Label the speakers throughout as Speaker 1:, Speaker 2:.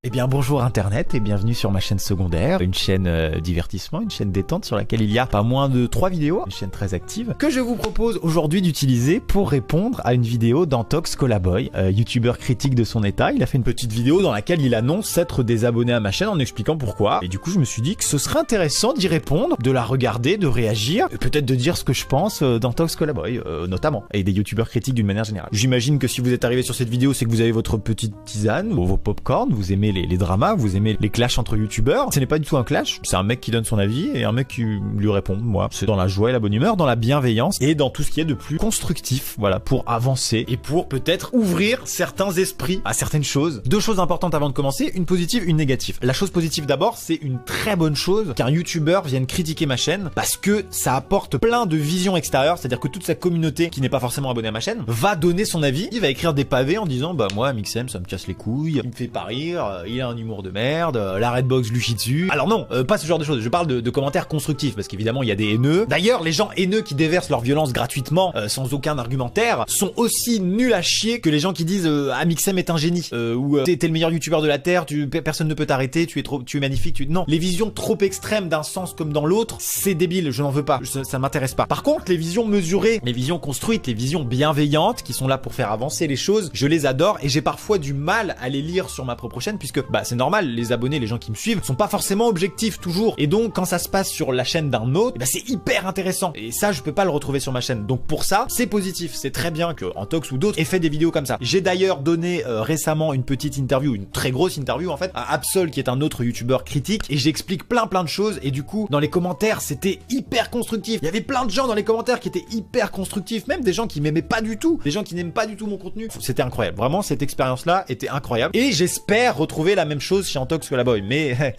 Speaker 1: Eh bien bonjour internet et bienvenue sur ma chaîne secondaire, une chaîne divertissement, une chaîne détente sur laquelle il y a pas moins de 3 vidéos, une chaîne très active, que je vous propose aujourd'hui d'utiliser pour répondre à une vidéo d'Antox Colaboy, youtubeur critique de son état. Il a fait une petite vidéo dans laquelle il annonce s'être désabonné à ma chaîne en expliquant pourquoi. Et du coup je me suis dit que ce serait intéressant d'y répondre, de la regarder, de réagir, et peut-être de dire ce que je pense d'Antox Colaboy notamment, et des youtubeurs critiques d'une manière générale. J'imagine que si vous êtes arrivé sur cette vidéo, c'est que vous avez votre petite tisane, vos popcorn, vous aimez les dramas, vous aimez les clashs entre youtubeurs. Ce n'est pas du tout un clash, c'est un mec qui donne son avis et un mec qui lui répond. Moi, c'est dans la joie et la bonne humeur, dans la bienveillance et dans tout ce qui est de plus constructif, voilà, pour avancer et pour peut-être ouvrir certains esprits à certaines choses. Deux choses importantes avant de commencer, une positive, une négative. La chose positive d'abord, c'est une très bonne chose qu'un youtubeur vienne critiquer ma chaîne parce que ça apporte plein de visions extérieures, c'est-à-dire que toute sa communauté qui n'est pas forcément abonnée à ma chaîne va donner son avis, il va écrire des pavés en disant bah moi Mixem ça me casse les couilles, il me fait pas rire, il a un humour de merde, la Redbox lui chie dessus. Alors non, pas ce genre de choses, je parle de commentaires constructifs parce qu'évidemment il y a des haineux. D'ailleurs les gens haineux qui déversent leur violence gratuitement sans aucun argumentaire sont aussi nuls à chier que les gens qui disent ah Mixem est un génie ou t'es le meilleur youtubeur de la terre, personne ne peut t'arrêter, tu es magnifique, non. Les visions trop extrêmes d'un sens comme dans l'autre, c'est débile, je n'en veux pas, ça m'intéresse pas. Par contre les visions mesurées, les visions construites, les visions bienveillantes qui sont là pour faire avancer les choses, je les adore et j'ai parfois du mal à les lire sur ma propre chaîne puisque bah c'est normal, les abonnés, les gens qui me suivent sont pas forcément objectifs toujours et donc quand ça se passe sur la chaîne d'un autre, bah c'est hyper intéressant et ça je peux pas le retrouver sur ma chaîne. Donc pour ça c'est positif, c'est très bien que Antox ou d'autres aient fait des vidéos comme ça. J'ai d'ailleurs donné récemment une petite interview, une très grosse interview en fait à Absol qui est un autre youtubeur critique et j'explique plein de choses et du coup dans les commentaires c'était hyper constructif. Il y avait plein de gens dans les commentaires qui étaient hyper constructifs, même des gens qui m'aimaient pas du tout, des gens qui n'aiment pas du tout mon contenu. C'était incroyable, vraiment cette expérience là était incroyable et j'espère retrouver la même chose chez Antox Colaboy, mais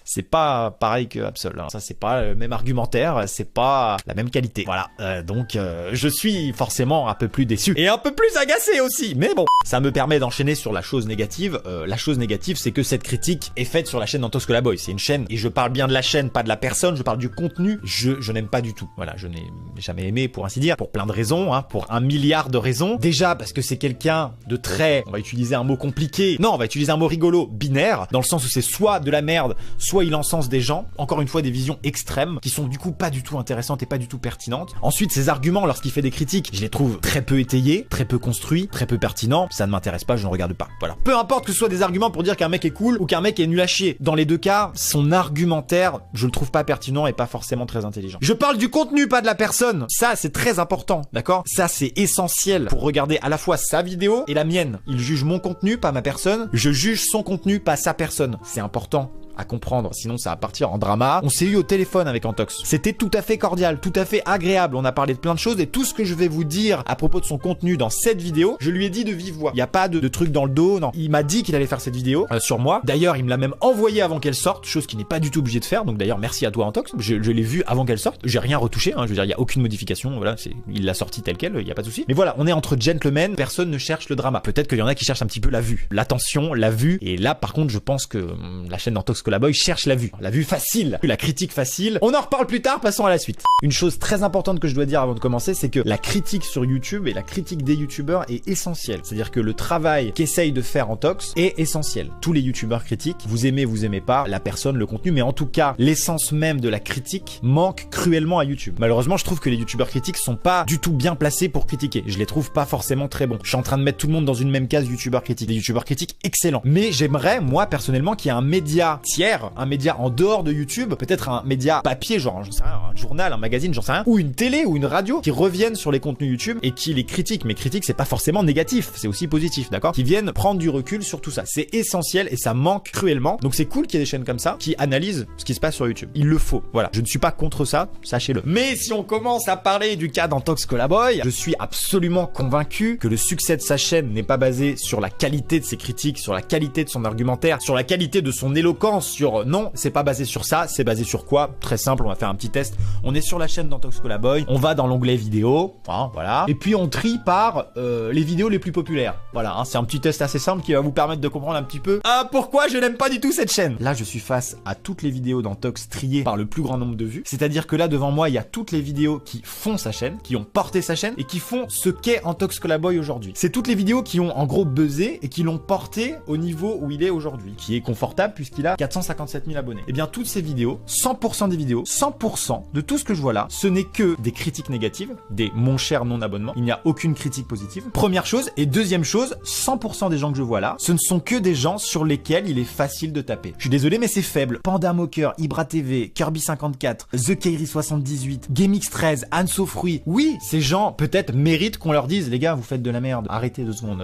Speaker 1: c'est pas pareil que Absol, hein. Ça c'est pas le même argumentaire, c'est pas la même qualité. Voilà, donc je suis forcément un peu plus déçu et un peu plus agacé aussi. Mais bon, ça me permet d'enchaîner sur la chose négative. La chose négative, c'est que cette critique est faite sur la chaîne d'Antox Colaboy. C'est une chaîne et je parle bien de la chaîne, pas de la personne. Je parle du contenu. Je n'aime pas du tout. Voilà, je n'ai jamais aimé pour ainsi dire, pour plein de raisons, hein, pour 1 milliard de raisons. Déjà parce que c'est quelqu'un de très, on va utiliser un mot compliqué. Non, on va utiliser un mot rigolo, binaire, dans le sens où c'est soit de la merde, soit il encense des gens, encore une fois des visions extrêmes qui sont du coup pas du tout intéressantes et pas du tout pertinentes. Ensuite ses arguments lorsqu'il fait des critiques, je les trouve très peu étayés, très peu construits, très peu pertinents, ça ne m'intéresse pas, je ne regarde pas. Voilà. Peu importe que ce soit des arguments pour dire qu'un mec est cool ou qu'un mec est nul à chier. Dans les deux cas, son argumentaire, je le trouve pas pertinent et pas forcément très intelligent. Je parle du contenu, pas de la personne. Ça c'est très important, d'accord? Ça c'est essentiel pour regarder à la fois sa vidéo et la mienne. Il juge mon contenu, pas ma personne. Je juge son contenu, pas sa personne. C'est important à comprendre, sinon ça va partir en drama. On s'est eu au téléphone avec Antox. C'était tout à fait cordial, tout à fait agréable. On a parlé de plein de choses et tout ce que je vais vous dire à propos de son contenu dans cette vidéo, je lui ai dit de vive voix. Il n'y a pas de truc dans le dos, non. Il m'a dit qu'il allait faire cette vidéo sur moi. D'ailleurs, il me l'a même envoyé avant qu'elle sorte, chose qu'il n'est pas du tout obligé de faire. Donc d'ailleurs, merci à toi Antox. Je l'ai vu avant qu'elle sorte. J'ai rien retouché, hein. Je veux dire, il n'y a aucune modification. Voilà, il l'a sorti tel quel, il n'y a pas de souci. Mais voilà, on est entre gentlemen, personne ne cherche le drama. Peut-être qu'il y en a qui cherchent un petit peu la vue, l'attention, la vue. Et là, par contre, je pense que la chaîne d'Antox Colaboy cherche la vue facile, la critique facile. On en reparle plus tard, passons à la suite. Une chose très importante que je dois dire avant de commencer, c'est que la critique sur YouTube et la critique des youtubeurs est essentielle. C'est-à-dire que le travail qu'essaye de faire Antox est essentiel. Tous les youtubeurs critiquent, vous aimez pas la personne, le contenu, mais en tout cas, l'essence même de la critique manque cruellement à YouTube. Malheureusement, je trouve que les youtubeurs critiques sont pas du tout bien placés pour critiquer. Je les trouve pas forcément très bons. Je suis en train de mettre tout le monde dans une même case youtubeurs critiques. Des youtubeurs critiques excellents. Mais j'aimerais, moi, personnellement, qu'il y ait un média tiers, un média en dehors de YouTube, peut-être un média papier, genre, j'en sais rien, un journal, un magazine, j'en sais rien, ou une télé ou une radio qui reviennent sur les contenus YouTube et qui les critiquent. Mais critique, c'est pas forcément négatif, c'est aussi positif, d'accord? Qui viennent prendre du recul sur tout ça. C'est essentiel et ça manque cruellement. Donc c'est cool qu'il y ait des chaînes comme ça qui analysent ce qui se passe sur YouTube. Il le faut. Voilà. Je ne suis pas contre ça, sachez-le. Mais si on commence à parler du cas d'Antox Colaboy, je suis absolument convaincu que le succès de sa chaîne n'est pas basé sur la qualité de ses critiques, sur la qualité de son argumentaire, sur la qualité de son éloquence, sur non, c'est pas basé sur ça, c'est basé sur quoi? Très simple, on va faire un petit test. On est sur la chaîne d'Antox Colaboy, on va dans l'onglet vidéo, hein, voilà, et puis on trie par les vidéos les plus populaires. Voilà, hein, c'est un petit test assez simple qui va vous permettre de comprendre un petit peu pourquoi je n'aime pas du tout cette chaîne. Là, je suis face à toutes les vidéos d'Antox triées par le plus grand nombre de vues. C'est-à-dire que là, devant moi, il y a toutes les vidéos qui font sa chaîne, qui ont porté sa chaîne et qui font ce qu'est Antox Colaboy aujourd'hui. C'est toutes les vidéos qui ont en gros buzzé et qui l'ont porté au niveau où il est aujourd'hui, qui est confortable puisqu'il a 457 000 abonnés. Et bien, toutes ces vidéos, 100% des vidéos, 100% de tout ce que je vois là, ce n'est que des critiques négatives, des mon cher non-abonnement. Il n'y a aucune critique positive. Première chose. Et deuxième chose, 100% des gens que je vois là, ce ne sont que des gens sur lesquels il est facile de taper. Je suis désolé, mais c'est faible. Panda Mocker, Ibra TV, Kirby54, The Kairi78, GameX13, Anso Fruit. Oui, ces gens peut-être méritent qu'on leur dise, les gars, vous faites de la merde. Arrêtez 2 secondes,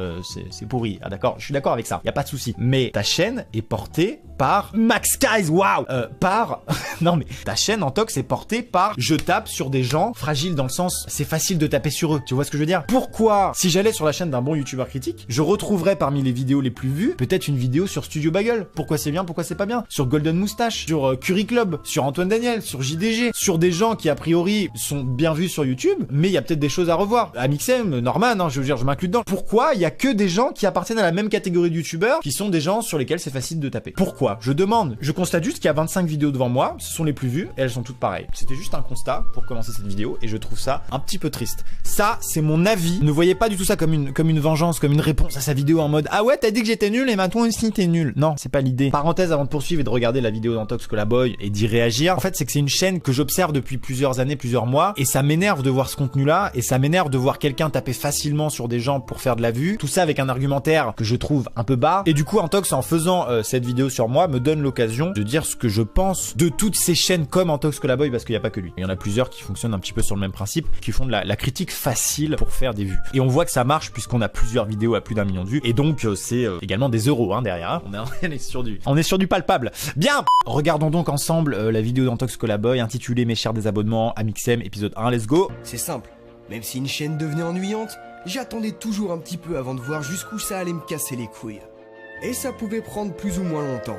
Speaker 1: c'est pourri. Ah d'accord, je suis d'accord avec ça. Y a pas de souci. Mais ta chaîne est portée par Max Guys, waouh, non mais ta chaîne Antox est portée par je tape sur des gens fragiles dans le sens c'est facile de taper sur eux. Tu vois ce que je veux dire? Pourquoi, si j'allais sur la chaîne d'un bon youtubeur critique, je retrouverais parmi les vidéos les plus vues peut-être une vidéo sur Studio Bagel. Pourquoi c'est bien, pourquoi c'est pas bien? Sur Golden Moustache, sur Curry Club, sur Antoine Daniel, sur JDG, sur des gens qui a priori sont bien vus sur YouTube, mais il y a peut-être des choses à revoir. Amixem, Norman, hein, je veux dire, je m'inclus dedans. Pourquoi il y a que des gens qui appartiennent à la même catégorie de youtubeurs qui sont des gens sur lesquels c'est facile de taper? Pourquoi? Je demande. Je constate juste qu'il y a 25 vidéos devant moi, ce sont les plus vues et elles sont toutes pareilles. C'était juste un constat pour commencer cette vidéo et je trouve ça un petit peu triste. Ça, c'est mon avis. Ne voyez pas du tout ça comme une vengeance, comme une réponse à sa vidéo en mode ah ouais, t'as dit que j'étais nul et maintenant aussi t'es nul. Non, c'est pas l'idée. Parenthèse avant de poursuivre et de regarder la vidéo d'Antox Colaboy et d'y réagir. En fait, c'est que c'est une chaîne que j'observe depuis plusieurs années, plusieurs mois et ça m'énerve de voir ce contenu-là et ça m'énerve de voir quelqu'un taper facilement sur des gens pour faire de la vue. Tout ça avec un argumentaire que je trouve un peu bas. Et du coup, Antox, en faisant cette vidéo sur moi, me donne l'occasion de dire ce que je pense de toutes ces chaînes comme Antox Colaboy parce qu'il n'y a pas que lui. Il y en a plusieurs qui fonctionnent un petit peu sur le même principe, qui font de la critique facile pour faire des vues. Et on voit que ça marche puisqu'on a plusieurs vidéos à plus d'1 million de vues. Et donc, c'est également des euros hein, derrière. Hein. On est sur du palpable. Bien. Regardons donc ensemble la vidéo d'Antox Colaboy intitulée Mes chers désabonnements, Amixem, épisode 1, let's go.
Speaker 2: C'est simple. Même si une chaîne devenait ennuyante, j'attendais toujours un petit peu avant de voir jusqu'où ça allait me casser les couilles. Et ça pouvait prendre plus ou moins longtemps.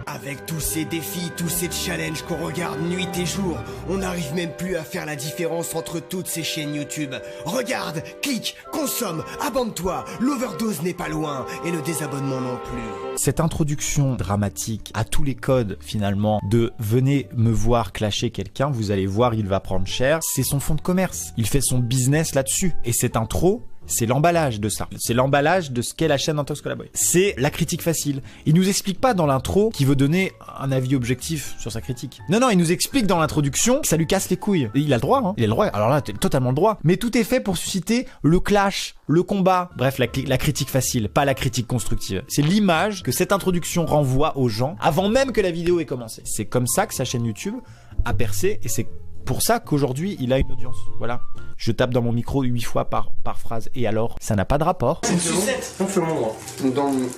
Speaker 2: Avec tous ces défis, tous ces challenges qu'on regarde nuit et jour, on n'arrive même plus à faire la différence entre toutes ces chaînes YouTube. Regarde, clique, consomme, abonne-toi, l'overdose n'est pas loin, et le désabonnement non plus.
Speaker 1: Cette introduction dramatique à tous les codes finalement de venez me voir clasher quelqu'un, vous allez voir il va prendre cher, c'est son fonds de commerce. Il fait son business là-dessus. Et cette intro, c'est l'emballage de ça. C'est l'emballage de ce qu'est la chaîne d'Antox Colaboy. C'est la critique facile. Il nous explique pas dans l'intro qu'il veut donner un avis objectif sur sa critique. Non, il nous explique dans l'introduction que ça lui casse les couilles. Et il a le droit, hein. Il a le droit. Alors là, t'as totalement le droit. Mais tout est fait pour susciter le clash, le combat. Bref, la critique facile, pas la critique constructive. C'est l'image que cette introduction renvoie aux gens avant même que la vidéo ait commencé. C'est comme ça que sa chaîne YouTube a percé et c'est pour ça qu'aujourd'hui, il a une audience. Voilà. Je tape dans mon micro 8 fois par phrase. Et alors, ça n'a pas de rapport.
Speaker 3: C'est une sucette. On fait moi.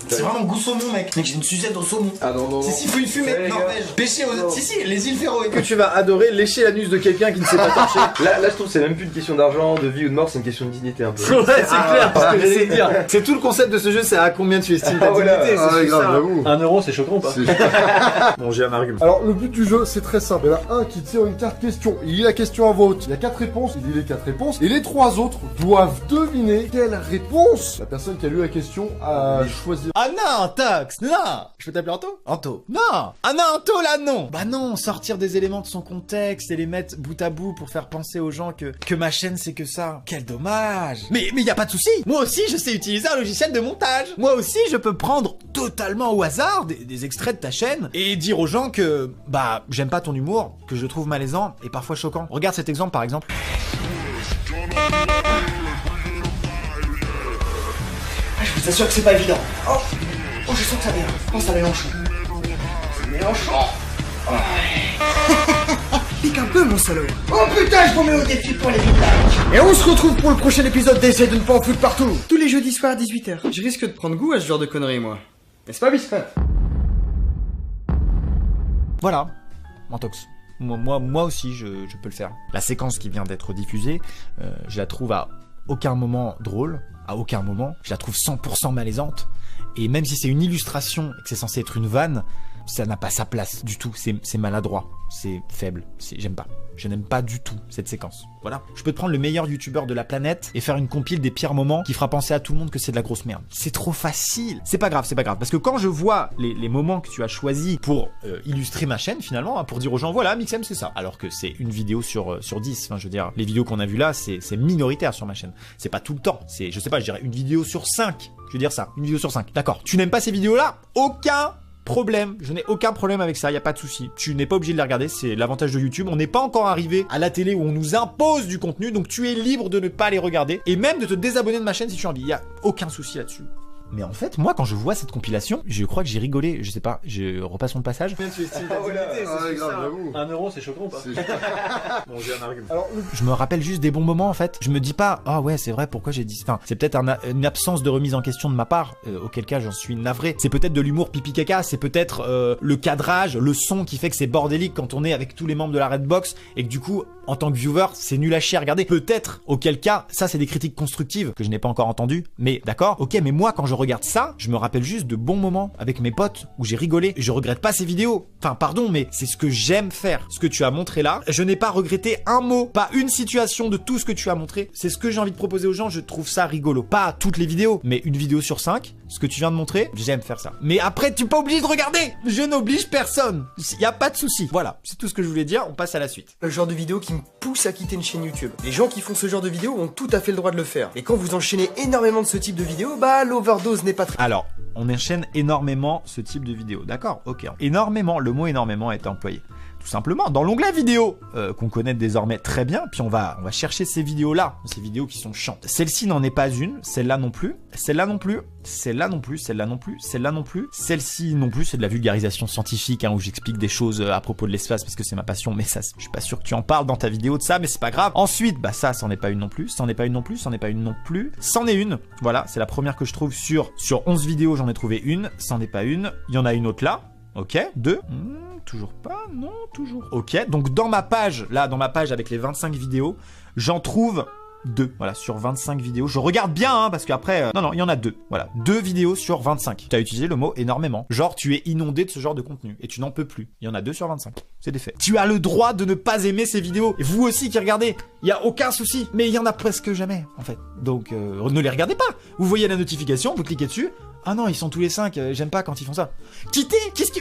Speaker 1: C'est vraiment goût saumon, mec. Mec, j'ai une sucette au saumon.
Speaker 3: Ah non.
Speaker 1: Si, faut une fumée. Norvège. Pêcher aux... Si, les îles Féroé.
Speaker 3: Que tu vas adorer lécher l'anus de quelqu'un qui ne sait pas torcher. Là, je trouve que c'est même plus une question d'argent, de vie ou de mort, c'est une question de dignité un peu.
Speaker 1: Ouais, c'est clair. Parce que j'allais dire. C'est tout le concept de ce jeu, c'est à combien tu estimes ta dignité.
Speaker 3: Ah, grave, j'avoue.
Speaker 4: 1 euro, c'est choquant ou pas?
Speaker 1: Bon, j'ai un argument.
Speaker 5: Alors, le but du jeu, c'est très simple. Il y en a un qui tire une carte question. Il lit la question à voix haute. Il y a 4 réponses. Il lit les 4 réponses. Et les 3 autres doivent deviner quelle réponse la personne qui a lu la question a choisi.
Speaker 1: Ah non, Antox, non. Je peux t'appeler Anto? Anto. Non. Ah non, Anto, là, non. Bah non, sortir des éléments de son contexte et les mettre bout à bout pour faire penser aux gens que ma chaîne c'est que ça. Quel dommage. Mais y a pas de souci. Moi aussi, je sais utiliser un logiciel de montage. Moi aussi, je peux prendre totalement au hasard des extraits de ta chaîne et dire aux gens que, bah, j'aime pas ton humour, que je trouve malaisant et parfois choquant. Regarde cet exemple, par exemple.
Speaker 2: Je vous assure que c'est pas évident. Oh, je sens que ça vient. Oh, ça mélange. Mélenchon. Pique un peu, mon salaud. Oh putain, je vous mets au défi pour les vidéos. Et on se retrouve pour le prochain épisode d'Essayer de ne pas en foutre partout. Tous les jeudis soirs à 18h. Je risque de prendre goût à ce genre de conneries, moi. N'est-ce pas, Biscuit?
Speaker 1: Voilà, Antox. Moi aussi, je peux le faire. La séquence qui vient d'être diffusée, je la trouve à aucun moment drôle, à aucun moment. Je la trouve 100% malaisante. Et même si c'est une illustration et que c'est censé être une vanne, Ça n'a pas sa place du tout. C'est maladroit. C'est faible. J'aime pas. Je n'aime pas du tout cette séquence. Voilà. Je peux te prendre le meilleur youtubeur de la planète et faire une compile des pires moments qui fera penser à tout le monde que c'est de la grosse merde. C'est trop facile. C'est pas grave. Parce que quand je vois les moments que tu as choisis pour illustrer ma chaîne finalement, hein, pour dire aux gens voilà, Mixem c'est ça. Alors que c'est une vidéo sur 10. Enfin, je veux dire, les vidéos qu'on a vues là, c'est minoritaire sur ma chaîne. C'est pas tout le temps. C'est, je sais pas, je dirais une vidéo sur 5. Je veux dire ça. Une vidéo sur 5. D'accord. Tu n'aimes pas ces vidéos-là? Aucun problème, je n'ai aucun problème avec ça, y a pas de souci. Tu n'es pas obligé de les regarder, c'est l'avantage de YouTube. On n'est pas encore arrivé à la télé où on nous impose du contenu, donc tu es libre de ne pas les regarder et même de te désabonner de ma chaîne si tu as envie. Y a aucun souci là-dessus. Mais en fait, moi, quand je vois cette compilation, je crois que j'ai rigolé. Je sais pas, je repasse mon passage.
Speaker 5: Tu estimes ta dignité, c'est grave, j'avoue.
Speaker 3: 1 euro, c'est choquant ou pas?
Speaker 5: Bon, j'ai un argument. Alors,
Speaker 1: je me rappelle juste des bons moments en fait. Je me dis pas, ah ouais, c'est vrai, pourquoi j'ai dit. Enfin, c'est peut-être une absence de remise en question de ma part, auquel cas j'en suis navré. C'est peut-être de l'humour pipi caca, c'est peut-être le cadrage, le son qui fait que c'est bordélique quand on est avec tous les membres de la Redbox et que du coup, en tant que viewer, c'est nul à chier à regarder. Peut-être, auquel cas, ça c'est des critiques constructives que je n'ai pas encore entendues. Mais d'accord, ok, mais moi quand je regarde ça, je me rappelle juste de bons moments avec mes potes où j'ai rigolé. Je regrette pas ces vidéos. Enfin, pardon, mais c'est ce que j'aime faire. Ce que tu as montré là, je n'ai pas regretté un mot, pas une situation de tout ce que tu as montré. C'est ce que j'ai envie de proposer aux gens. Je trouve ça rigolo. Pas toutes les vidéos, mais une vidéo sur 5. Ce que tu viens de montrer, j'aime faire ça. Mais après, tu n'es pas obligé de regarder. Je n'oblige personne. Y a pas de souci. Voilà, c'est tout ce que je voulais dire. On passe à la suite.
Speaker 2: Le genre de vidéo qui me pousse à quitter une chaîne YouTube. Les gens qui font ce genre de vidéos ont tout à fait le droit de le faire. Et quand vous enchaînez énormément de ce type de vidéos, bah l'overdose n'est pas très...
Speaker 1: Alors, on enchaîne énormément ce type de vidéo, d'accord? Ok. Énormément, le mot énormément a été employé. Tout simplement, dans l'onglet vidéo, qu'on connaît désormais très bien, puis on va chercher ces vidéos-là, ces vidéos qui sont chiantes. Celle-ci n'en est pas une, celle-là non plus, celle-là non plus, celle-là non plus, celle-là non plus, celle-là non plus, celle-ci non plus, c'est de la vulgarisation scientifique, hein, où j'explique des choses à propos de l'espace, parce que c'est ma passion, mais ça, je suis pas sûr que tu en parles dans ta vidéo de ça, mais c'est pas grave. Ensuite, bah ça, c'en est pas une non plus, c'en est pas une non plus, c'en est pas une non plus, c'en est une, voilà, c'est la première que je trouve sur 11 vidéos, j'en ai trouvé une, c'en est pas une, il y en a une autre là, ok, 2, toujours pas, non, toujours. Ok, donc dans ma page, là, dans ma page avec les 25 vidéos, j'en trouve 2. Voilà, sur 25 vidéos. Je regarde bien, hein, parce qu'après... non, il y en a 2. Voilà, 2 vidéos sur 25. Tu as utilisé le mot énormément. Genre, tu es inondé de ce genre de contenu. Et tu n'en peux plus. Il y en a 2 sur 25. C'est des faits. Tu as le droit de ne pas aimer ces vidéos. Et vous aussi qui regardez, il n'y a aucun souci. Mais il y en a presque jamais, en fait. Donc, ne les regardez pas. Vous voyez la notification, vous cliquez dessus. Ah non, ils sont tous les 5, j'aime pas quand ils font ça. Quittez.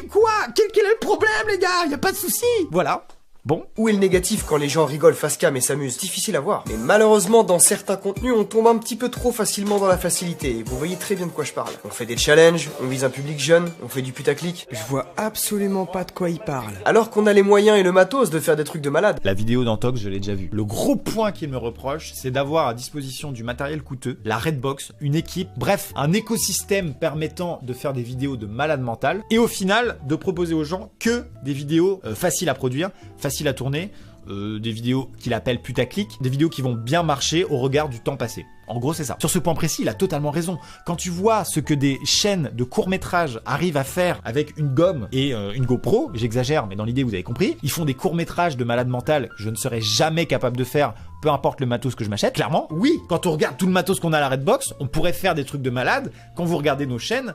Speaker 1: Quoi? Quel est le problème, les gars? Y a pas de souci. Voilà. Bon.
Speaker 2: Où est le négatif quand les gens rigolent face cam et s'amusent? Difficile à voir. Mais malheureusement, dans certains contenus, on tombe un petit peu trop facilement dans la facilité. Et vous voyez très bien de quoi je parle. On fait des challenges, on vise un public jeune, on fait du putaclic.
Speaker 4: Je vois absolument pas de quoi il parle.
Speaker 2: Alors qu'on a les moyens et le matos de faire des trucs de malade.
Speaker 1: La vidéo d'Antox, je l'ai déjà vue. Le gros point qu'il me reproche, c'est d'avoir à disposition du matériel coûteux, la Redbox, une équipe, bref, un écosystème permettant de faire des vidéos de malade mental. Et au final, de proposer aux gens que des vidéos faciles à produire, faciles à tourner, des vidéos qu'il appelle putaclic, des vidéos qui vont bien marcher au regard du temps passé. En gros, c'est ça. Sur ce point précis, il a totalement raison. Quand tu vois ce que des chaînes de courts-métrages arrivent à faire avec une gomme et une GoPro, j'exagère, mais dans l'idée, vous avez compris, ils font des courts-métrages de malade mental que je ne serais jamais capable de faire, peu importe le matos que je m'achète. Clairement, oui, quand on regarde tout le matos qu'on a à la Redbox, on pourrait faire des trucs de malade. Quand vous regardez nos chaînes,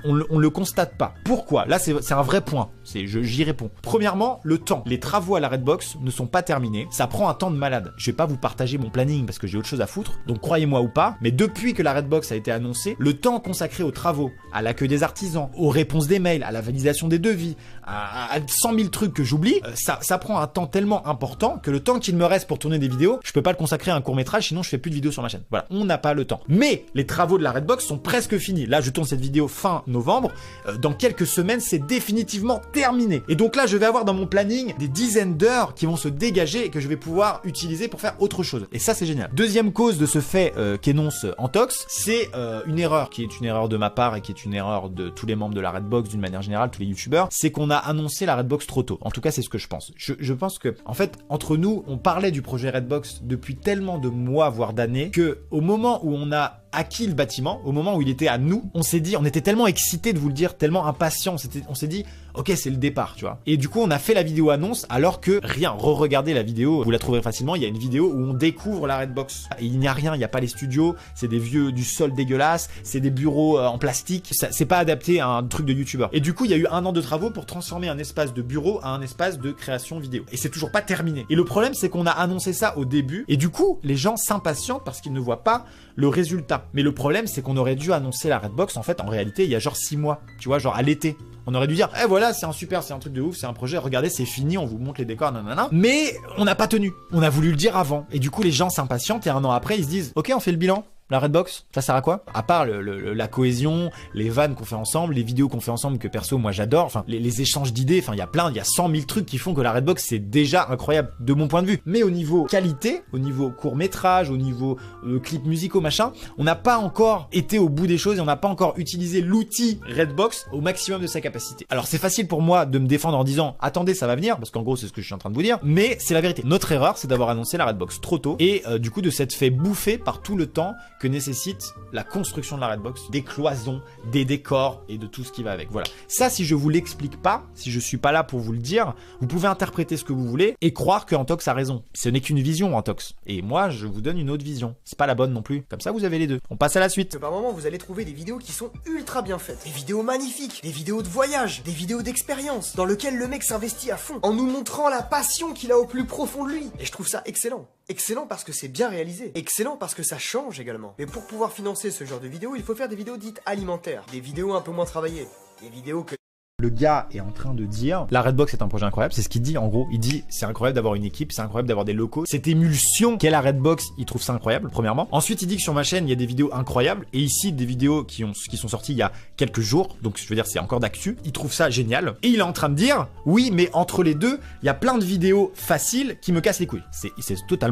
Speaker 1: on le constate pas. Pourquoi? Là, c'est un vrai point. J'y réponds. Premièrement, le temps. Les travaux à la Redbox ne sont pas terminés. Ça prend un temps de malade. Je vais pas vous partager mon planning parce que j'ai autre chose à foutre. Donc croyez-moi ou pas, mais depuis que la Redbox a été annoncée, le temps consacré aux travaux, à l'accueil des artisans, aux réponses des mails, à la validation des devis, à 100 000 trucs que j'oublie, ça prend un temps tellement important que le temps qu'il me reste pour tourner des vidéos, je peux pas le consacrer à un court-métrage, sinon je fais plus de vidéos sur ma chaîne. Voilà, on n'a pas le temps. Mais les travaux de la Redbox sont presque finis. Là, je tourne cette vidéo fin novembre. Dans quelques semaines, c'est définitivement terminé. Et donc là, je vais avoir dans mon planning des dizaines d'heures qui vont se dégager et que je vais pouvoir utiliser pour faire autre chose. Et ça, c'est génial. Deuxième cause de ce fait qu'énonce Antox, c'est une erreur qui est une erreur de ma part et qui est une erreur de tous les membres de la Redbox d'une manière générale, tous les youtubeurs, c'est qu'on a annoncé la Redbox trop tôt. En tout cas, c'est ce que je pense. Je pense que, en fait, entre nous, on parlait du projet Redbox depuis tellement de mois, voire d'années, que au moment où on a acquis le bâtiment, au moment où il était à nous, on s'est dit, on était tellement excités de vous le dire, tellement impatients, on s'est dit, Ok, c'est le départ, tu vois. Et du coup, on a fait la vidéo annonce alors que rien. Re-regardez la vidéo, vous la trouverez facilement. Il y a une vidéo où on découvre la Redbox. Et il n'y a rien, il n'y a pas les studios, c'est du sol dégueulasse, c'est des bureaux en plastique. C'est pas adapté à un truc de youtubeur. Et du coup, il y a eu 1 an de travaux pour transformer un espace de bureau à un espace de création vidéo. Et c'est toujours pas terminé. Et le problème, c'est qu'on a annoncé ça au début. Et du coup, les gens s'impatientent parce qu'ils ne voient pas le résultat. Mais le problème, c'est qu'on aurait dû annoncer la Redbox, en fait, en réalité, il y a genre 6 mois. Tu vois, genre à l'été. On aurait dû dire, eh voilà, c'est un truc de ouf, c'est un projet, regardez, c'est fini, on vous montre les décors, nanana. Mais on n'a pas tenu. On a voulu le dire avant. Et du coup, les gens s'impatientent et 1 an après, ils se disent, ok, on fait le bilan. La Redbox, ça sert à quoi? À part la cohésion, les vannes qu'on fait ensemble, les vidéos qu'on fait ensemble que perso moi j'adore, enfin les échanges d'idées, enfin il y a 100 000 trucs qui font que la Redbox c'est déjà incroyable de mon point de vue. Mais au niveau qualité, au niveau court-métrage, au niveau clips musicaux machin, on n'a pas encore été au bout des choses et on n'a pas encore utilisé l'outil Redbox au maximum de sa capacité. Alors c'est facile pour moi de me défendre en disant attendez ça va venir, parce qu'en gros c'est ce que je suis en train de vous dire, mais c'est la vérité. Notre erreur c'est d'avoir annoncé la Redbox trop tôt et du coup de s'être fait bouffer par tout le temps que nécessite la construction de la Redbox, des cloisons, des décors et de tout ce qui va avec. Voilà. Ça, si je vous l'explique pas, si je suis pas là pour vous le dire, vous pouvez interpréter ce que vous voulez et croire que Antox a raison. Ce n'est qu'une vision, Antox. Et moi, je vous donne une autre vision. C'est pas la bonne non plus. Comme ça, vous avez les deux. On passe à la suite.
Speaker 2: Par moment, vous allez trouver des vidéos qui sont ultra bien faites. Des vidéos magnifiques, des vidéos de voyage, des vidéos d'expérience, dans lesquelles le mec s'investit à fond, en nous montrant la passion qu'il a au plus profond de lui. Et je trouve ça excellent. Excellent parce que c'est bien réalisé. Excellent parce que ça change également. Mais pour pouvoir financer ce genre de vidéos, il faut faire des vidéos dites alimentaires. Des vidéos un peu moins travaillées. Des vidéos que...
Speaker 1: Le gars est en train de dire la Redbox est un projet incroyable, c'est ce qu'il dit en gros. Il dit c'est incroyable d'avoir une équipe, c'est incroyable d'avoir des locaux. Cette émulsion qu'est la Redbox, il trouve ça incroyable premièrement. Ensuite il dit que sur ma chaîne il y a des vidéos incroyables et ici des vidéos qui sont sorties il y a quelques jours, donc je veux dire c'est encore d'actu. Il trouve ça génial et il est en train de dire oui mais entre les deux il y a plein de vidéos faciles qui me cassent les couilles.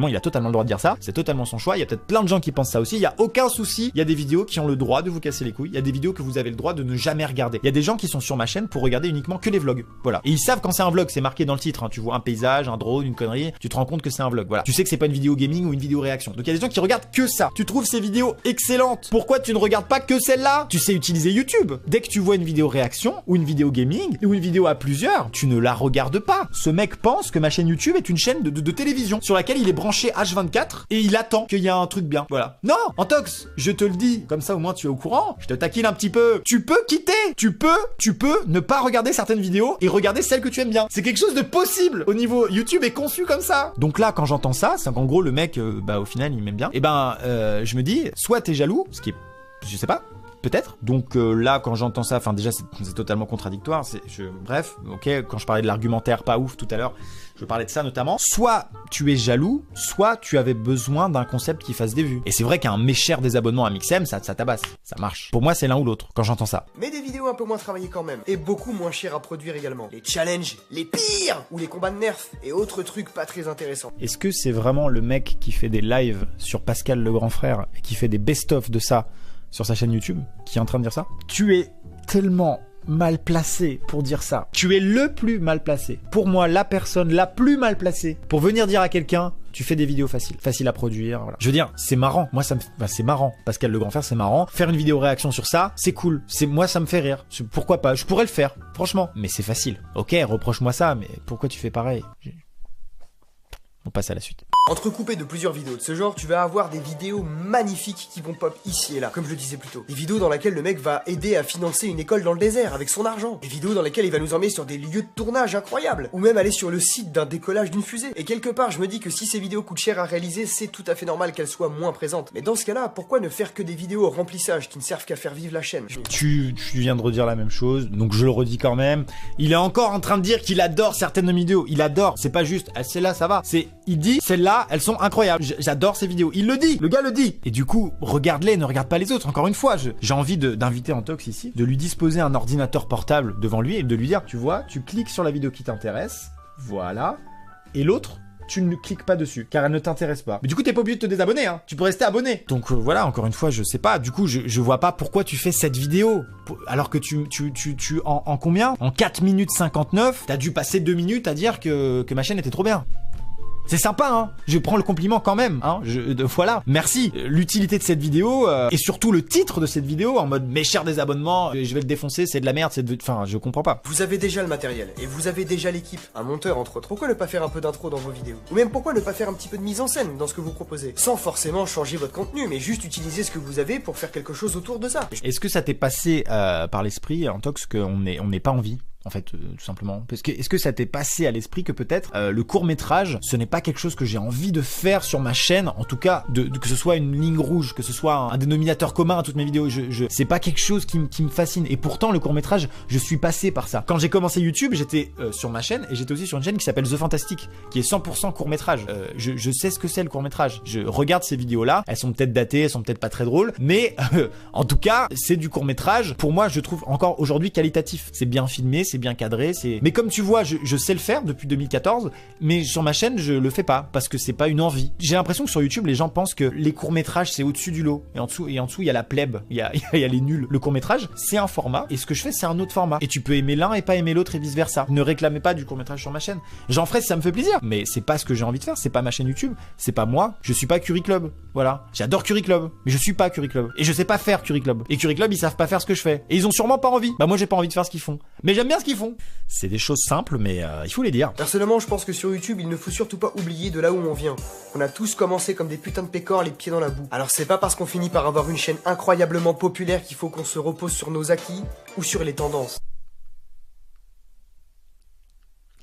Speaker 1: Il a totalement le droit de dire ça, c'est totalement son choix. Il y a peut-être plein de gens qui pensent ça aussi, il y a aucun souci. Il y a des vidéos qui ont le droit de vous casser les couilles, il y a des vidéos que vous avez le droit de ne jamais regarder. Il y a des gens qui sont sur ma chaîne pour regarder uniquement que les vlogs. Voilà. Et ils savent quand c'est un vlog, c'est marqué dans le titre, hein. Tu vois un paysage, un drone, une connerie, tu te rends compte que c'est un vlog. Voilà. Tu sais que c'est pas une vidéo gaming ou une vidéo réaction. Donc il y a des gens qui regardent que ça. Tu trouves ces vidéos excellentes. Pourquoi tu ne regardes pas que celle-là? Tu sais utiliser YouTube. Dès que tu vois une vidéo réaction ou une vidéo gaming ou une vidéo à plusieurs, tu ne la regardes pas. Ce mec pense que ma chaîne YouTube est une chaîne de télévision sur laquelle il est branché H24 et il attend qu'il y a un truc bien. Voilà. Non, Antox, je te le dis. Comme ça au moins tu es au courant. Je te taquine un petit peu. Tu peux quitter. Tu peux ne pas regarder certaines vidéos et regarder celles que tu aimes bien. C'est quelque chose de possible. Au niveau YouTube est conçu comme ça. Donc là, quand j'entends ça, c'est qu'en gros le mec, au final, il m'aime bien. Et je me dis, soit t'es jaloux, ce qui est, je sais pas. Peut-être. Donc là, quand j'entends ça, enfin déjà c'est totalement contradictoire. Bref, ok. Quand je parlais de l'argumentaire pas ouf tout à l'heure, je parlais de ça notamment. Soit tu es jaloux, soit tu avais besoin d'un concept qui fasse des vues. Et c'est vrai qu'un méchère des abonnements à Mixem, ça tabasse, ça marche. Pour moi, c'est l'un ou l'autre quand j'entends ça.
Speaker 2: Mais des vidéos un peu moins travaillées quand même, et beaucoup moins chères à produire également. Les challenges, les pires, ou les combats de nerfs, et autres trucs pas très intéressants.
Speaker 1: Est-ce que c'est vraiment le mec qui fait des lives sur Pascal le grand frère et qui fait des best-of de ça sur sa chaîne YouTube qui est en train de dire ça? Tu es tellement mal placé pour dire ça. Tu es le plus mal placé. Pour moi, la personne la plus mal placée pour venir dire à quelqu'un tu fais des vidéos faciles à produire, voilà. Je veux dire, c'est marrant. Moi, c'est marrant. Pascal le grand frère, c'est marrant. Faire une vidéo réaction sur ça, c'est cool. Moi, ça me fait rire. Pourquoi pas? Je pourrais le faire, franchement. Mais c'est facile. Ok, reproche-moi ça, mais pourquoi tu fais pareil? On passe à la suite.
Speaker 2: Entrecoupé de plusieurs vidéos de ce genre, tu vas avoir des vidéos magnifiques qui vont pop ici et là, comme je le disais plus tôt. Des vidéos dans lesquelles le mec va aider à financer une école dans le désert avec son argent. Des vidéos dans lesquelles il va nous emmener sur des lieux de tournage incroyables. Ou même aller sur le site d'un décollage d'une fusée. Et quelque part, je me dis que si ces vidéos coûtent cher à réaliser, c'est tout à fait normal qu'elles soient moins présentes. Mais dans ce cas-là, pourquoi ne faire que des vidéos au remplissage qui ne servent qu'à faire vivre la chaîne?
Speaker 1: Tu viens de redire la même chose, donc je le redis quand même. Il est encore en train de dire qu'il adore certaines vidéos. Il adore, c'est pas juste, celle-là ça va. Il dit, celles-là, elles sont incroyables. J'adore ces vidéos. Il le dit, le gars le dit. Et du coup, regarde-les, ne regarde pas les autres. Encore une fois, j'ai envie d'inviter Antox ici, de lui disposer un ordinateur portable devant lui et de lui dire, tu vois, tu cliques sur la vidéo qui t'intéresse, voilà, et l'autre, tu ne cliques pas dessus, car elle ne t'intéresse pas. Mais du coup, t'es pas obligé de te désabonner, hein. Tu peux rester abonné. Donc voilà, encore une fois, je sais pas. Du coup, je vois pas pourquoi tu fais cette vidéo. Alors que en combien? En 4 minutes 59, t'as dû passer 2 minutes à dire que ma chaîne était trop bien. C'est sympa, hein. Je prends le compliment quand même, hein. Voilà. Merci. L'utilité de cette vidéo, et surtout le titre de cette vidéo, en mode mes chers désabonnements, je vais le défoncer, c'est de la merde, enfin, je comprends pas.
Speaker 2: Vous avez déjà le matériel, et vous avez déjà l'équipe, un monteur entre autres. Pourquoi ne pas faire un peu d'intro dans vos vidéos? Ou même pourquoi ne pas faire un petit peu de mise en scène dans ce que vous proposez? Sans forcément changer votre contenu, mais juste utiliser ce que vous avez pour faire quelque chose autour de ça.
Speaker 1: Est-ce que ça t'est passé par l'esprit, Antox, qu'on n'ait pas envie? En fait, tout simplement. Parce que, est-ce que ça t'est passé à l'esprit que peut-être le court-métrage, ce n'est pas quelque chose que j'ai envie de faire sur ma chaîne, en tout cas, que ce soit une ligne rouge, que ce soit un dénominateur commun à toutes mes vidéos, c'est pas quelque chose qui me fascine. Et pourtant, le court-métrage, je suis passé par ça. Quand j'ai commencé YouTube, j'étais sur ma chaîne, et j'étais aussi sur une chaîne qui s'appelle The Fantastic, qui est 100% court-métrage. Je sais ce que c'est le court-métrage. Je regarde ces vidéos-là, elles sont peut-être datées, elles sont peut-être pas très drôles, mais en tout cas, c'est du court-métrage. Pour moi, je trouve encore aujourd'hui qualitatif. C'est bien filmé, c'est bien cadré, mais comme tu vois, je sais le faire depuis 2014, mais sur ma chaîne je le fais pas parce que c'est pas une envie. J'ai l'impression que sur YouTube les gens pensent que les courts-métrages c'est au-dessus du lot, et en dessous il y a la plèbe, il y a les nuls. Le court-métrage c'est un format, et ce que je fais c'est un autre format, et tu peux aimer l'un et pas aimer l'autre et vice versa. Ne réclamez pas du court-métrage sur ma chaîne, j'en ferai si ça me fait plaisir, mais c'est pas ce que j'ai envie de faire, c'est pas ma chaîne YouTube, c'est pas moi, je suis pas Curry Club, voilà. J'adore Curry Club, mais je suis pas Curry Club, et je sais pas faire Curry Club, et Curry Club ils savent pas faire ce que je fais, et ils ont sûrement pas envie. Bah moi j'ai pas envie de faire ce qu'ils font, mais j'aime bien ce qu'ils font. C'est des choses simples, mais il faut les dire.
Speaker 2: Personnellement, je pense que sur YouTube, il ne faut surtout pas oublier de là où on vient. On a tous commencé comme des putains de pécores, les pieds dans la boue. Alors c'est pas parce qu'on finit par avoir une chaîne incroyablement populaire qu'il faut qu'on se repose sur nos acquis ou sur les tendances.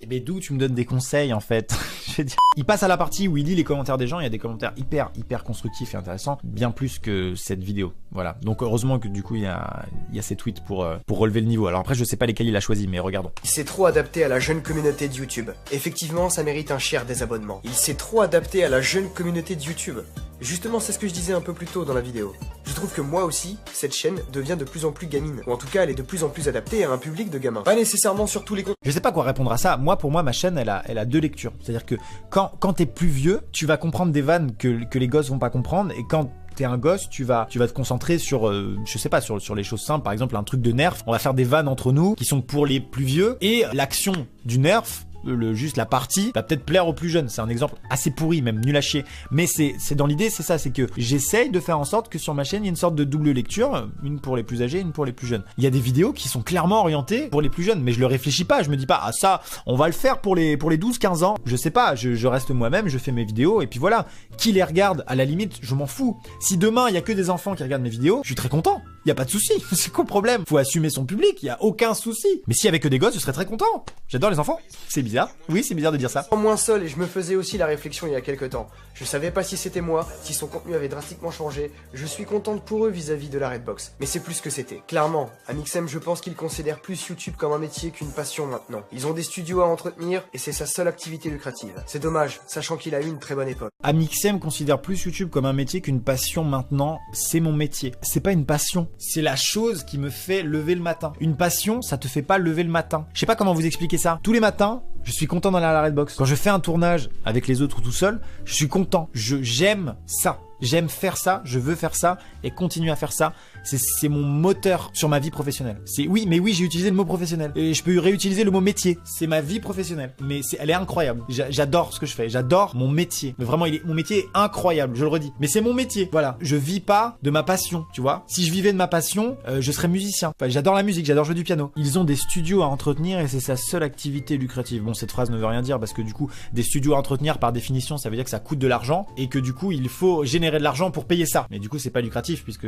Speaker 1: Mais d'où tu me donnes des conseils en fait? Je veux dire, il passe à la partie où il lit les commentaires des gens, il y a des commentaires hyper constructifs et intéressants, bien plus que cette vidéo. Voilà. Donc heureusement que du coup il y a ces tweets pour relever le niveau. Alors après je sais pas lesquels il a choisi, mais regardons.
Speaker 2: Il s'est trop adapté à la jeune communauté de YouTube. Effectivement, ça mérite un cher désabonnement. Il s'est trop adapté à la jeune communauté de YouTube. Justement, c'est ce que je disais un peu plus tôt dans la vidéo. Je trouve que moi aussi, cette chaîne devient de plus en plus gamine. Ou en tout cas, elle est de plus en plus adaptée à un public de gamins. Pas nécessairement sur tous les comptes.
Speaker 1: Je sais pas quoi répondre à ça. Pour moi, ma chaîne, elle a deux lectures. C'est-à-dire que quand t'es plus vieux, tu vas comprendre des vannes que les gosses vont pas comprendre, et quand t'es un gosse, tu vas te concentrer sur, je sais pas, sur les choses simples. Par exemple, un truc de nerf. On va faire des vannes entre nous qui sont pour les plus vieux, et l'action du nerf, juste la partie va peut-être plaire aux plus jeunes. C'est un exemple assez pourri, même nul à chier, mais c'est dans l'idée, c'est ça, c'est que j'essaye de faire en sorte que sur ma chaîne il y ait une sorte de double lecture, une pour les plus âgés, une pour les plus jeunes. Il y a des vidéos qui sont clairement orientées pour les plus jeunes, mais je le réfléchis pas, je me dis pas, ah ça on va le faire pour les 12-15 ans, je sais pas, je reste moi-même, je fais mes vidéos, et puis voilà, qui les regarde, à la limite je m'en fous. Si demain il y a que des enfants qui regardent mes vidéos, je suis très content, y a pas de souci. C'est quoi le problème? Faut assumer son public, y a aucun souci. Mais s'il y avait que des gosses, je serais très content. J'adore les enfants. C'est bizarre. Oui, c'est bizarre de dire ça.
Speaker 2: Moins seul, et je me faisais aussi la réflexion il y a quelques temps. Je savais pas si c'était moi, si son contenu avait drastiquement changé. Je suis contente pour eux vis-à-vis de la Redbox. Mais c'est plus que c'était. Clairement, Amixem, je pense qu'ils considèrent plus YouTube comme un métier qu'une passion maintenant. Ils ont des studios à entretenir, et c'est sa seule activité lucrative. C'est dommage, sachant qu'il a eu une très bonne époque.
Speaker 1: Amixem considère plus YouTube comme un métier qu'une passion maintenant. C'est mon métier. C'est pas une passion. C'est la chose qui me fait lever le matin. Une passion, ça te fait pas lever le matin. Je sais pas comment vous expliquer ça. Tous les matins, je suis content d'aller à la Redbox. Quand je fais un tournage avec les autres ou tout seul, je suis content. J'aime ça. J'aime faire ça, je veux faire ça et continuer à faire ça. C'est mon moteur sur ma vie professionnelle. Oui, j'ai utilisé le mot professionnel. Et je peux réutiliser le mot métier. C'est ma vie professionnelle. Mais elle est incroyable. J'adore ce que je fais. J'adore mon métier. Mais vraiment, mon métier est incroyable, je le redis. Mais c'est mon métier. Voilà. Je vis pas de ma passion, tu vois. Si je vivais de ma passion, je serais musicien. Enfin, j'adore la musique, j'adore jouer du piano. Ils ont des studios à entretenir et c'est sa seule activité lucrative. Bon, cette phrase ne veut rien dire parce que du coup, des studios à entretenir, par définition, ça veut dire que ça coûte de l'argent et que du coup, il faut générer de l'argent pour payer ça. Mais du coup, c'est pas lucratif puisque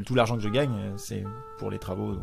Speaker 1: tout l'argent que je gagne, c'est pour les travaux, donc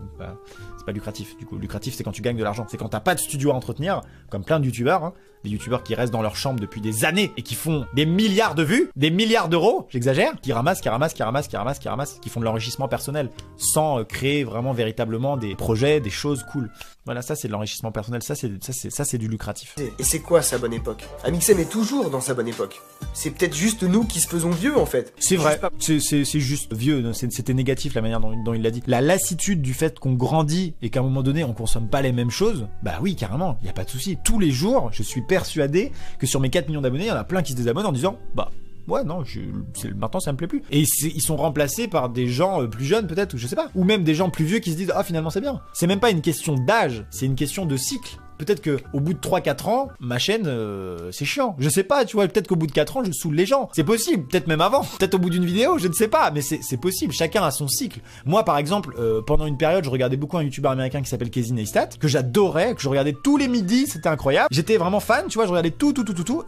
Speaker 1: c'est pas lucratif. Du coup, lucratif, c'est quand tu gagnes de l'argent. C'est quand t'as pas de studio à entretenir, comme plein de youtubeurs, hein, des youtubeurs qui restent dans leur chambre depuis des années et qui font des milliards de vues, des milliards d'euros, j'exagère, qui ramassent, qui font de l'enrichissement personnel sans créer vraiment véritablement des projets, des choses cool. Voilà, ça c'est de l'enrichissement personnel, ça c'est du lucratif.
Speaker 2: Et c'est quoi sa bonne époque? Amixem est toujours dans sa bonne époque. C'est peut-être juste nous qui se faisons vieux en fait.
Speaker 1: C'est vrai, c'est juste vieux, c'était négatif la manière dont il l'a dit. La lassitude du fait qu'on grandit et qu'à un moment donné on consomme pas les mêmes choses, bah oui carrément, y a pas de souci. Tous les jours, je suis persuadé que sur mes 4 millions d'abonnés, il y en a plein qui se désabonnent en disant bah ouais non, maintenant ça me plaît plus. Et ils sont remplacés par des gens plus jeunes peut-être, ou je sais pas, ou même des gens plus vieux qui se disent ah finalement c'est bien. C'est même pas une question d'âge, c'est une question de cycle. Peut-être que au bout de 3-4 ans, ma chaîne, c'est chiant. Je sais pas, tu vois, peut-être qu'au bout de 4 ans, je saoule les gens. C'est possible, peut-être même avant, peut-être au bout d'une vidéo, je ne sais pas, mais c'est possible. Chacun a son cycle. Moi, par exemple, pendant une période, je regardais beaucoup un youtubeur américain qui s'appelle Casey Neistat, que j'adorais, que je regardais tous les midis, c'était incroyable. J'étais vraiment fan, tu vois, je regardais tout,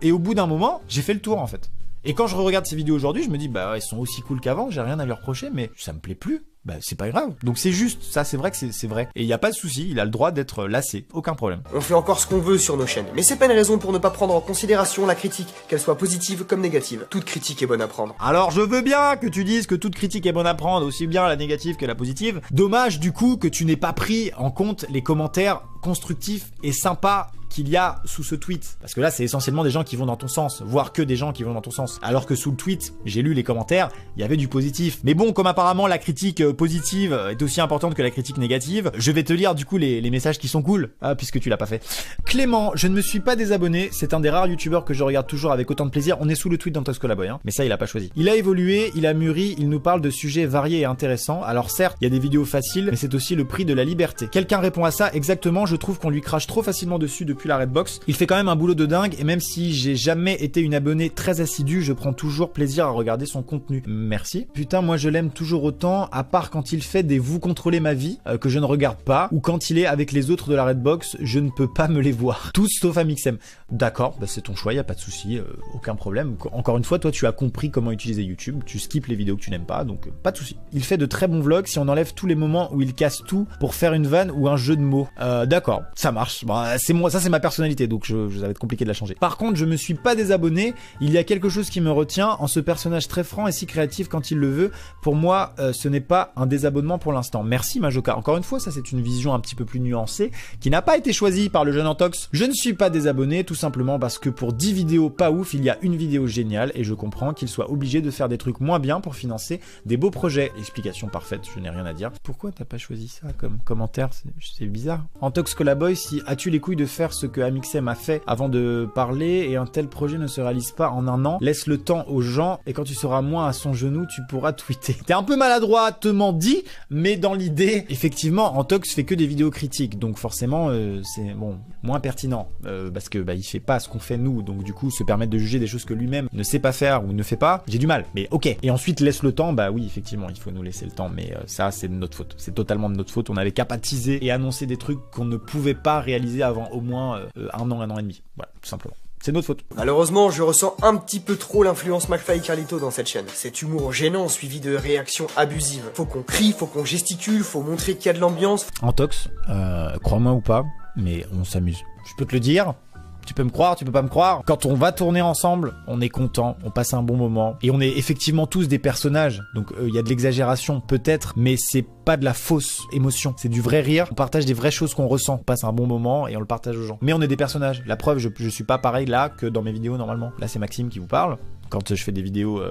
Speaker 1: et au bout d'un moment, j'ai fait le tour en fait. Et quand je regarde ces vidéos aujourd'hui, je me dis, bah, ils sont aussi cool qu'avant, j'ai rien à leur reprocher, mais ça me plaît plus. Bah, c'est pas grave. Donc c'est juste, ça c'est vrai que c'est vrai. Et il y a pas de souci, il a le droit d'être lassé, aucun problème.
Speaker 2: On fait encore ce qu'on veut sur nos chaînes, mais c'est pas une raison pour ne pas prendre en considération la critique, qu'elle soit positive comme négative. Toute critique est bonne à prendre.
Speaker 1: Alors je veux bien que tu dises que toute critique est bonne à prendre, aussi bien la négative que la positive. Dommage du coup que tu n'aies pas pris en compte les commentaires constructifs et sympas qu'il y a sous ce tweet. Parce que là, c'est essentiellement des gens qui vont dans ton sens, voire que des gens qui vont dans ton sens. Alors que sous le tweet, j'ai lu les commentaires, il y avait du positif. Mais bon, comme apparemment la critique positive est aussi importante que la critique négative, je vais te lire du coup les messages qui sont cool, puisque tu l'as pas fait. Clément, je ne me suis pas désabonné, c'est un des rares youtubeurs que je regarde toujours avec autant de plaisir. On est sous le tweet d'Antox Colaboy, mais ça il a pas choisi. Il a évolué, il a mûri, il nous parle de sujets variés et intéressants. Alors certes, il y a des vidéos faciles, mais c'est aussi le prix de la liberté. Quelqu'un répond à ça exactement, je trouve qu'on lui crache trop facilement dessus depuis la Redbox. Il fait quand même un boulot de dingue et même si j'ai jamais été une abonnée très assidue, je prends toujours plaisir à regarder son contenu. Merci. Putain, moi je l'aime toujours autant, à part quand il fait des vous contrôlez ma vie, que je ne regarde pas, ou quand il est avec les autres de la Redbox, je ne peux pas me les voir. Tous sauf Amixem. D'accord, bah c'est ton choix, y a pas de souci, aucun problème. Encore une fois, toi tu as compris comment utiliser YouTube, tu skippes les vidéos que tu n'aimes pas, donc pas de souci. Il fait de très bons vlogs si on enlève tous les moments où il casse tout pour faire une vanne ou un jeu de mots. D'accord, ça marche. Bah, c'est moi, ça c'est ma personnalité, donc ça va être compliqué de la changer. Par contre, je me suis pas désabonné, il y a quelque chose qui me retient en ce personnage très franc et si créatif quand il le veut. Pour moi, ce n'est pas un désabonnement pour l'instant. Merci Majoka. Encore une fois, ça c'est une vision un petit peu plus nuancée qui n'a pas été choisie par le jeune Antox. Je ne suis pas désabonné tout simplement parce que pour 10 vidéos pas ouf, il y a une vidéo géniale et je comprends qu'il soit obligé de faire des trucs moins bien pour financer des beaux projets. Explication parfaite, je n'ai rien à dire. Pourquoi t'as pas choisi ça comme commentaire? C'est bizarre. Antox Colaboy, si as-tu les couilles de faire ce que Amixem a fait avant de parler et un tel projet ne se réalise pas en un an, laisse le temps aux gens et quand tu seras moins à son genou, tu pourras tweeter. T'es un peu maladroitement dit, mais dans l'idée, effectivement, Antox fait que des vidéos critiques, donc forcément, c'est bon, moins pertinent, parce que bah, il fait pas ce qu'on fait nous, donc du coup, se permettre de juger des choses que lui-même ne sait pas faire ou ne fait pas, j'ai du mal, mais ok. Et ensuite, laisse le temps, bah oui, effectivement, il faut nous laisser le temps, mais ça, c'est de notre faute, c'est totalement de notre faute, on avait qu'à pas teaser et annoncer des trucs qu'on ne pouvait pas réaliser avant au moins un an et demi, voilà, tout simplement. C'est notre faute.
Speaker 2: Malheureusement, je ressens un petit peu trop l'influence McFly et Carlito dans cette chaîne. Cet humour gênant suivi de réactions abusives. Faut qu'on crie, faut qu'on gesticule, faut montrer qu'il y a de l'ambiance.
Speaker 1: Antox, crois-moi ou pas, mais on s'amuse. Je peux te le dire. Tu peux me croire, tu peux pas me croire. Quand on va tourner ensemble, on est content, on passe un bon moment. Et on est effectivement tous des personnages. Donc il y a de l'exagération peut-être, mais c'est pas de la fausse émotion. C'est du vrai rire. On partage des vraies choses qu'on ressent. On passe un bon moment et on le partage aux gens. Mais on est des personnages. La preuve, je suis pas pareil là que dans mes vidéos normalement. Là c'est Maxime qui vous parle. Quand je fais des vidéos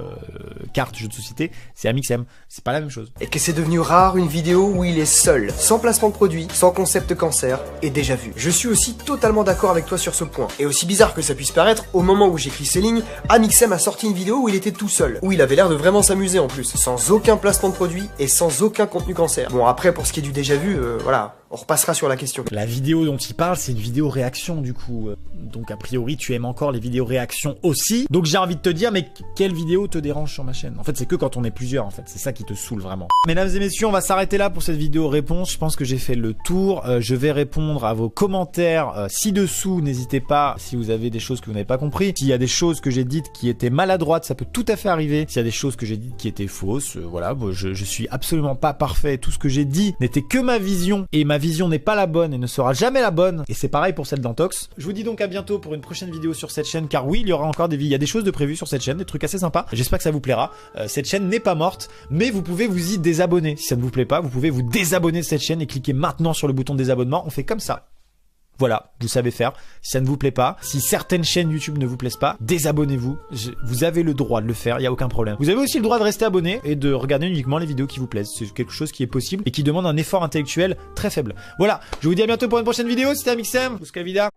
Speaker 1: cartes, jeux de société, c'est Amixem. C'est pas la même chose.
Speaker 2: Et que c'est devenu rare une vidéo où il est seul, sans placement de produit, sans concept cancer, et déjà vu. Je suis aussi totalement d'accord avec toi sur ce point. Et aussi bizarre que ça puisse paraître, au moment où j'écris ces lignes, Amixem a sorti une vidéo où il était tout seul, où il avait l'air de vraiment s'amuser en plus, sans aucun placement de produit et sans aucun contenu cancer. Bon après, pour ce qui est du déjà vu, voilà. On repassera sur la question.
Speaker 1: La vidéo dont il parle, c'est une vidéo réaction du coup. Donc a priori, tu aimes encore les vidéos réaction aussi. Donc j'ai envie de te dire, mais quelle vidéo te dérange sur ma chaîne? En fait, c'est que quand on est plusieurs, en fait. C'est ça qui te saoule vraiment. Mesdames et messieurs, on va s'arrêter là pour cette vidéo réponse. Je pense que j'ai fait le tour. Je vais répondre à vos commentaires ci-dessous. N'hésitez pas si vous avez des choses que vous n'avez pas compris. S'il y a des choses que j'ai dites qui étaient maladroites, ça peut tout à fait arriver. S'il y a des choses que j'ai dites qui étaient fausses, voilà. Bon, je suis absolument pas parfait. Tout ce que j'ai dit n'était que ma vision. Et ma vision n'est pas la bonne et ne sera jamais la bonne. Et c'est pareil pour celle d'Antox. Je vous dis donc à bientôt pour une prochaine vidéo sur cette chaîne, car oui, il y aura encore il y a des choses de prévues sur cette chaîne, des trucs assez sympas. J'espère que ça vous plaira. Cette chaîne n'est pas morte, mais vous pouvez vous y désabonner. Si ça ne vous plaît pas, vous pouvez vous désabonner de cette chaîne et cliquer maintenant sur le bouton désabonnement. On fait comme ça. Voilà, vous savez faire. Si ça ne vous plaît pas, si certaines chaînes YouTube ne vous plaisent pas, désabonnez-vous. Vous avez le droit de le faire, il n'y a aucun problème. Vous avez aussi le droit de rester abonné et de regarder uniquement les vidéos qui vous plaisent. C'est quelque chose qui est possible et qui demande un effort intellectuel très faible. Voilà, je vous dis à bientôt pour une prochaine vidéo. C'était Amixem, Busca Vida.